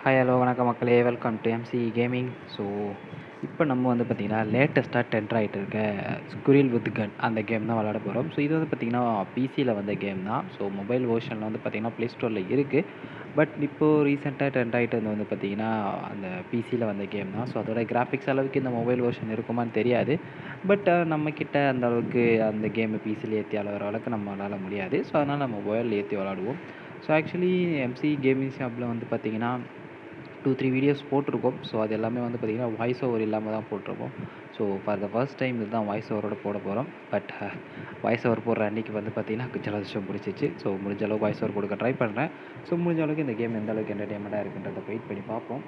Hi hello வணக்கம் மக்களே, welcome to MC gaming. So இப்போ நம்ம வந்து பார்த்திங்கன்னா லேட்டஸ்ட்டாக டென்டர் ஆகிட்டு இருக்க ஸ்குரில் வித் கன் அந்த கேம் தான் விளாட போகிறோம். ஸோ இது வந்து பார்த்திங்கன்னா பிசியில் வந்த கேம் தான். ஸோ மொபைல் வெர்ஷனில் வந்து பார்த்திங்கன்னா ப்ளே ஸ்டோரில் இருக்குது. பட் இப்போது ரீசெண்டாக டென்ட் ஆகிட்டு வந்து பார்த்திங்கன்னா அந்த பிசியில் வந்த கேம் தான். ஸோ அதோட கிராஃபிக்ஸ் அளவுக்கு இந்த மொபைல் வெர்ஷன் இருக்குமான்னு தெரியாது. பட் நம்மக்கிட்ட அந்த அளவுக்கு அந்த கேமு பிசியில் ஏற்றி விளாட்ற அளவுக்கு நம்மளால் முடியாது. ஸோ அதனால் நம்ம மொபைலில் ஏற்றி விளாடுவோம். ஸோ ஆக்சுவலி எம்சி கேமிங் ஷாப்பில் வந்து பார்த்திங்கன்னா 2-3 வீடியோஸ் போட்டிருக்கோம். ஸோ அது எல்லாமே வந்து பார்த்திங்கன்னா வாய்ஸ் ஓவர் இல்லாமல் தான் போட்டிருக்கோம். So for the first time இதுதான் வாய்ஸ் ஓவரோட போட போகிறோம். பட் வாய்ஸ் ஓவர் போடுற அன்றைக்கி வந்து பார்த்திங்கன்னா ஜலதோஷம் பிடிச்சிச்சு. ஸோ முடிஞ்ச அளவுக்கு வாய்ஸ் ஓவர் கொடுக்க ட்ரை பண்ணுறேன். ஸோ முடிஞ்ச அளவுக்கு இந்த கேம் எந்த அளவுக்கு என்டர்டைன்மெண்ட்டாக இருக்குன்றதை வெயிட் பண்ணி பார்ப்போம்.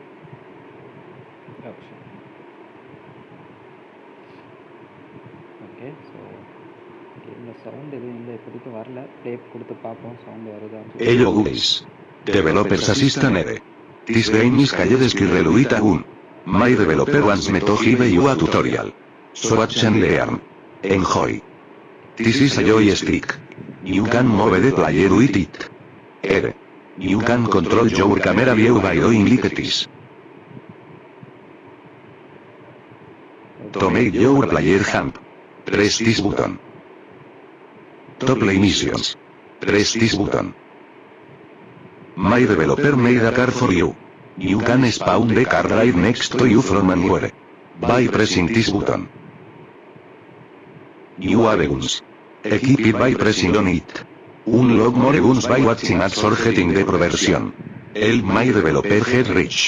ஓகே, ஸோ கேமில் சவுண்ட் எதுவும் இல்லை, இப்போதைக்கு வரல. ப்ளே கொடுத்து பார்ப்போம் சவுண்டு வருதான்னு. Hello guys. Developers assistant ere. This game is called Skirrel with Agun. My developer wants me to give you a tutorial. So watch and learn. Enjoy. This is a joystick. You can move the player with it. Ere. You can control your camera view by doing like this. To make your player jump, press this button. To play missions, press this button. My developer made a car for you. You can spawn the car right next to you from anywhere by pressing this button. You have guns. Equip it by pressing on it. Unlock more guns by watching ads or getting the pro version. Help my developer get rich.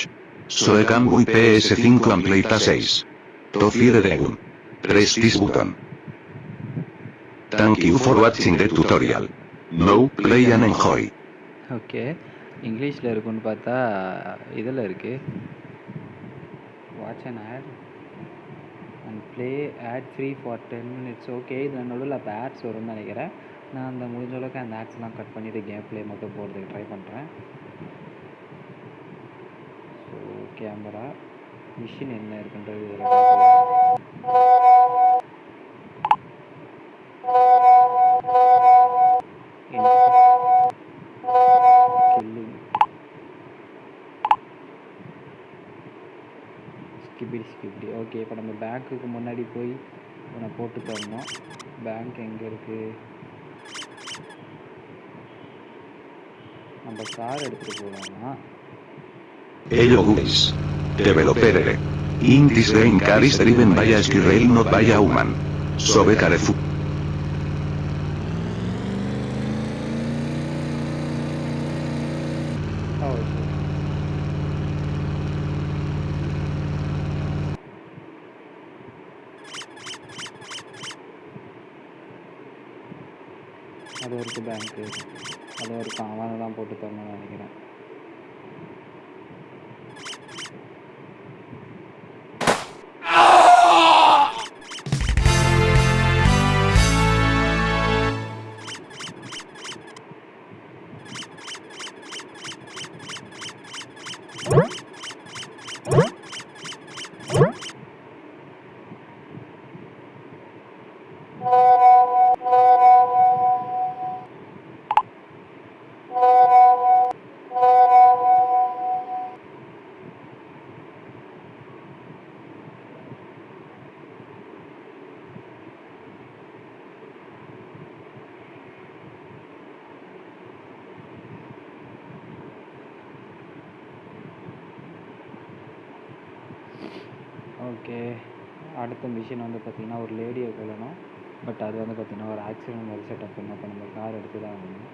So I can buy PS5 and play a 6. To fire the gun, press this button. Thank you for watching the tutorial. Now play and enjoy. Okay, இங்கிலீஷில் இருக்குன்னு பார்த்தா இதில் இருக்குது. Watch and add and play add free for 10 minutes. Okay, இதில் நடுவில் அப்போ ads வரும்னு நினைக்கிறேன். நான் அந்த முடிஞ்ச அளவுக்கு அந்த ஆட்ஸ்லாம் கட் பண்ணிவிட்டு கேம் ப்ளே மட்டும் போடுறதுக்கு ட்ரை பண்ணுறேன். ஸோ கேமரா மிஷின் என்ன இருக்குன்றது இதில் ஸ்கிபிடி. ஓகே, இப்போ நம்ம பேங்க்குக்கு முன்னாடி போய் இவனை போட்டு தரணும். பேங்க் எங்கே இருக்குது? நம்ம கார் எடுத்துகிட்டு போகலாமா? Hello guys. Developer ere. In this game car is driven by a squirrel not by a human. So be careful. அது வரைக்கும் பேங்க்கு அது வரைக்கும் அவனை தான் போட்டு தரணும்னு நினைக்கிறேன். ஓகே, அடுத்த மிஷின் வந்து பார்த்திங்கன்னா ஒரு லேடியை கொள்ளணும். பட் அது வந்து பார்த்திங்கன்னா ஒரு ஆக்சிடென்ட் மாதிரி செட்டப் பண்ணணும். இப்போ நம்ம கார் எடுத்து தான் ஆகணும்.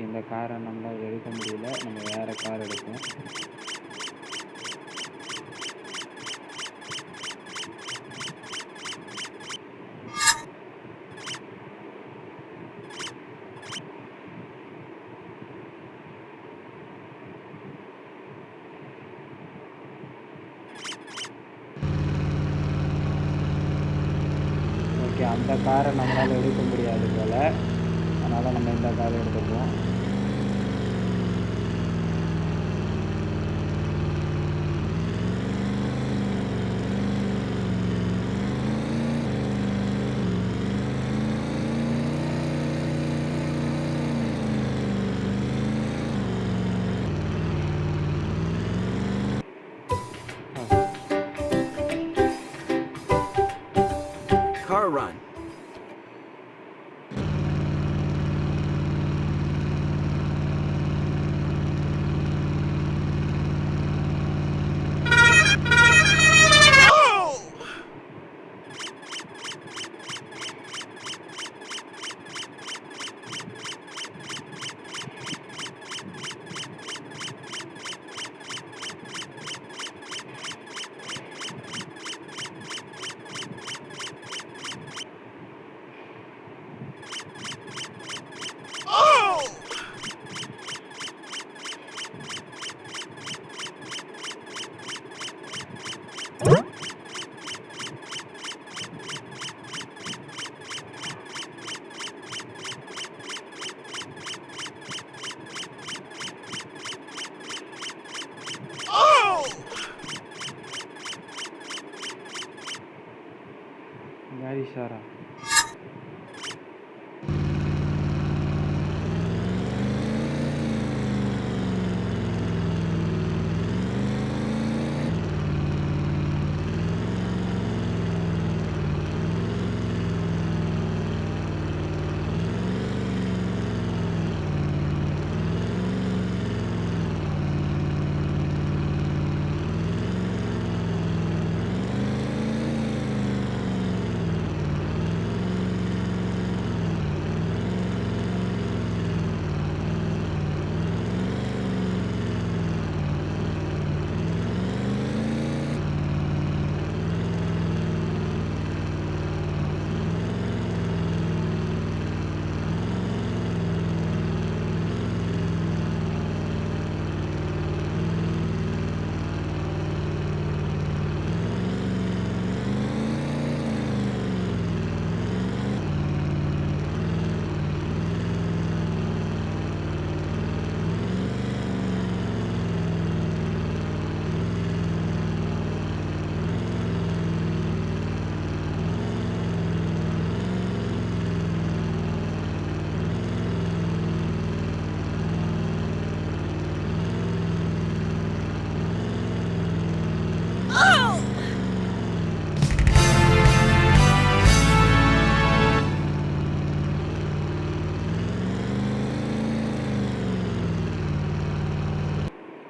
இந்த காரை நம்மளால் எடுக்க முடியல, நம்ம வேறு கார் எடுப்போம். ஓகே, அந்த காரை நம்மளால் எடுக்க முடியாது போல், அதனால் நம்ம இந்த காரை எடுத்துப்போம். வேறு.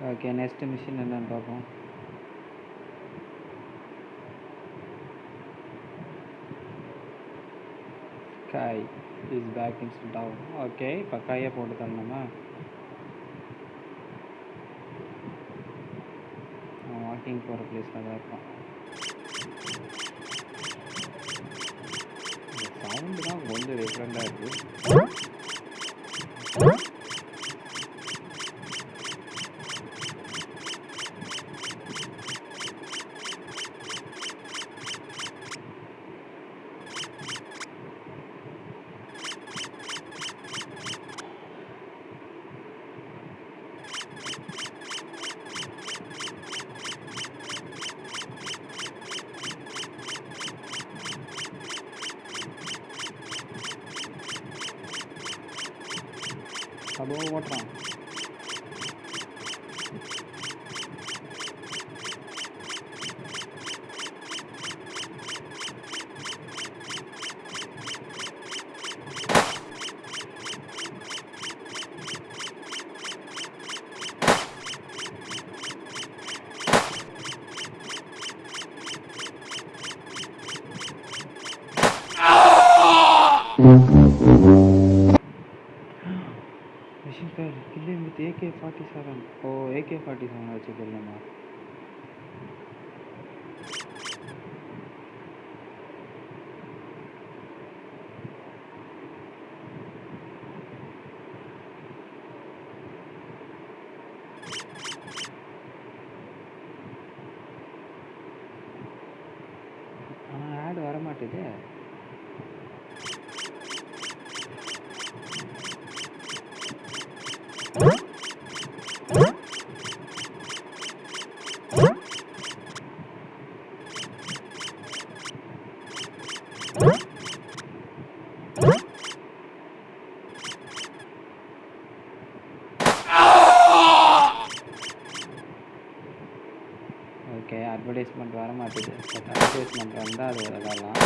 ஓகே, நெக்ஸ்ட் மிஷின் என்னன்னு பார்ப்போம். காய் இஸ் பேக் இன்ஸ்டன்ட் ஆகும். ஓகே, இப்போ காயை போட்டு தரணுமா? வாக்கிங் போகிற பிளேஸில் தான் இருப்பான். இந்த சவுண்டு தான் கொஞ்சம் டிஃப்ரெண்ட்டாக இருக்குது. அதோ ஓட்டுறான். Machine fair killing with AK-47. ஓ, AK-47 வச்சு கொள்ளணுமா? ஆனால் ஆட் வர மாட்டேது. ஓகே, அட்வர்டைஸ்மெண்ட் வர மாட்டேது. பட் அட்வர்டைஸ்மெண்ட் வந்தால் அது விளாடலாம்.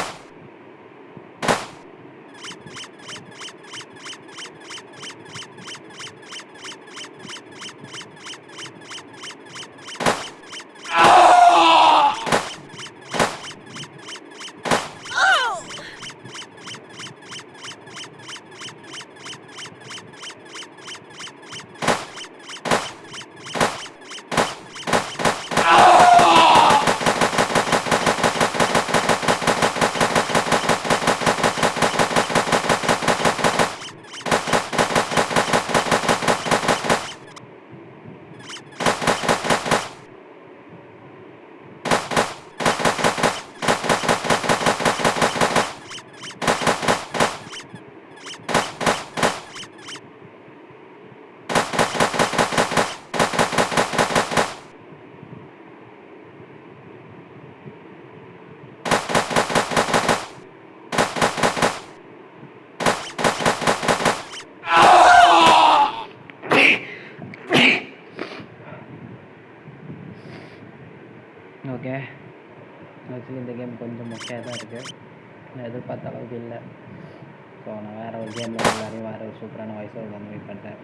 ஓகே தான் இருக்குது. நான் எதிர்பார்த்த அளவுக்கு இல்லை. ஸோ நான் வேறு ஒரு கேமில் எல்லாரையும் வேறு ஒரு சூப்பரான வாய்ஸோட வந்து வெயிட் பண்ணிட்டேன்.